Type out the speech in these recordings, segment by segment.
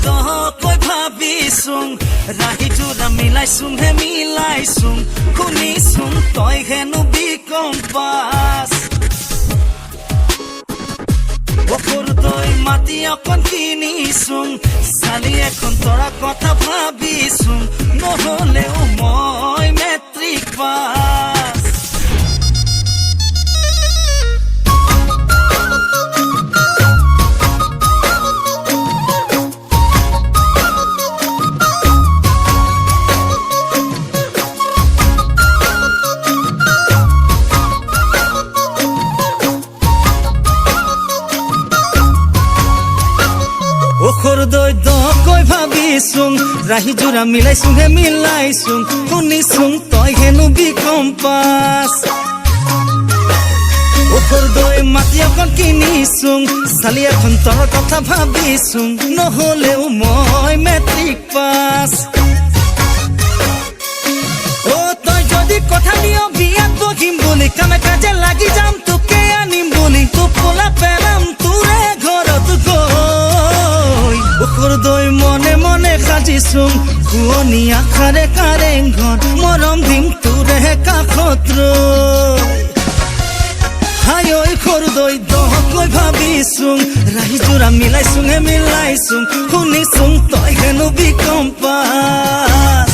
দহকৈ ভাবিছোং ৰাহি যোৰা মিলাইছোং হে মিলাইছোং শুনিছোং তই হেনো বিকম্পাছ অসুৰ তই মাতি অকণ কিনিছোং চালি এখন তৰা কথা ভাবিছোং নহলেও মই মেট্ৰিক পাছ দৈ দকৈ ভাবিছোং ৰাহি যোৰা মিলাইছোং হে মিলাইছোং শুনিছোং তই হেনো বিকম্পাছ ওখৰ দৈ মাটি অকণ কিনিছোং চালি এখন তৰ কথা ভাবিছোং নহলেও মই মেট্ৰিক পাছ অ তই যদি কথা দিয় বিয়াত বহিম বুলি কামে কাজে লাগি যাম তোকে আনিম বুলি টোপোলা পেলাম তোৰে ঘৰত গৈ ওখৰ দৈ মনে মনে সাজিছোং শুৱনি আশাৰে কাৰেংঘৰ মৰম দিম তোৰে কাষত ৰৈ হাই ঐ সৰু দৈ দহকৈ ভাবিছোং ৰাহি যোৰা মিলাইছোং হে মিলাইছোং শুনিছোং তই হেনো বিকম্পাছ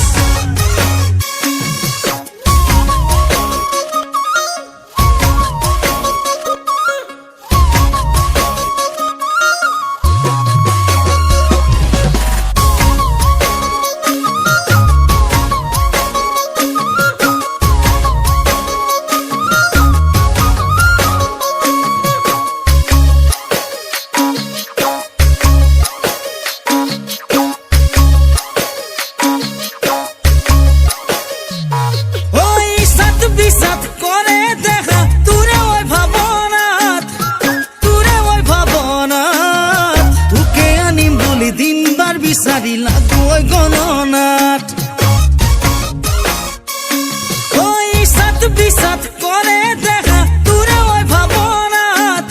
বিচাৰি লাগৈ গণনাত ওই সাত বিসাত কৰে দেখা তোৰে ওই ভাবনাত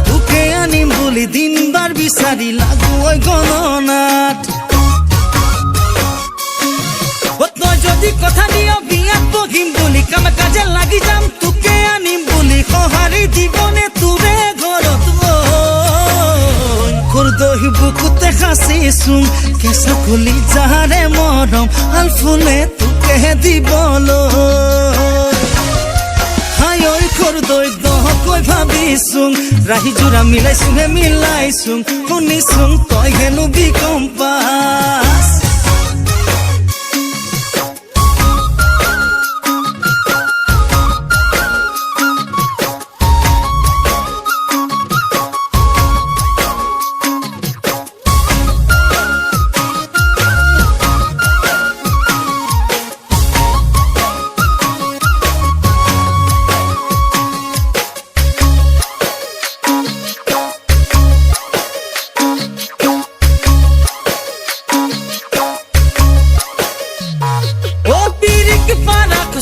তোকে আনিম বুলি দিনবাৰ বিচাৰি লাগৈ গণনাত তই যদি কথা দিয় বিয়াত বহিম বুলি কামে কাজে লাগি যাম তোকে আনিম বুলি সঁহাৰি দিবনে তোৰে ঘৰত দহি বুকুতে সাঁচিছোং কেঁচা ফুলি যাৰে মৰম আল ফুলে তোকে দিবলৈ হাই ঐ সৰু দৈ দহকৈ ভাবিছোং ৰাহি যোৰা মিলাইছোং হে মিলাইছোং শুনিছোং তই হেনো বিকম্পাছ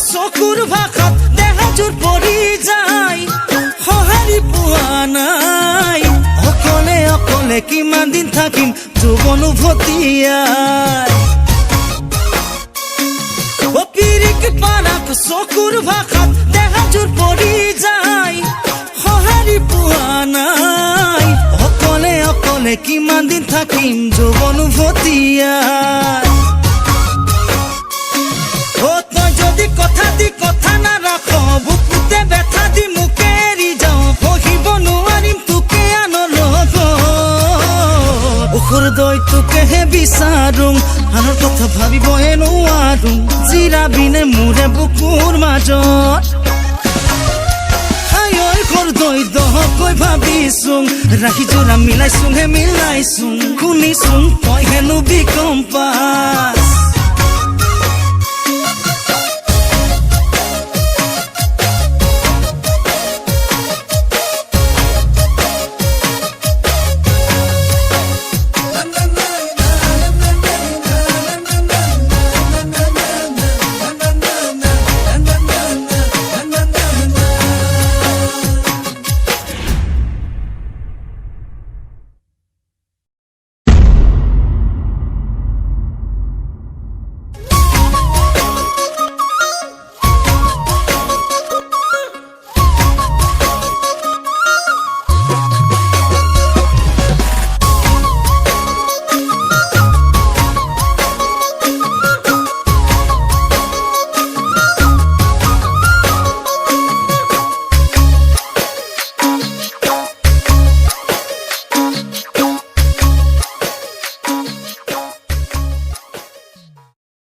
চকুৰ ভাষাত দেহাজোৰ পৰি যায় সঁহাৰি পোৱা নাই অকলে অকলে কিমান দিন থাকিম যৌৱন উভতিয়াই পিৰিক পাৰাক চকুৰ ভাষাত দেহাজোৰ পৰি যায় সঁহাৰি পোৱা নাই অকলে অকলে কিমান দিন থাকিম যৌৱন উভতিয়াই যদি কথা দি কথা না ৰাখ বুকুতে ব্যথা দি মুখে এৰি যাওঁ সহিব নোৱাৰিম তোকে আনৰ লগত ওখৰ দৈ তোকেহে বিচাৰোঁ আনৰ কথা ভাবিবহে নোৱাৰোঁ জিৰাবিনে মোৰে বুকুৰ মাজত হাই ঐ সৰু দৈ দহকৈ ভাবিছোং ৰাহি যোৰা মিলাইছোং হে মিলাইছোং শুনিছোং তই হেনো বিকম্পাছ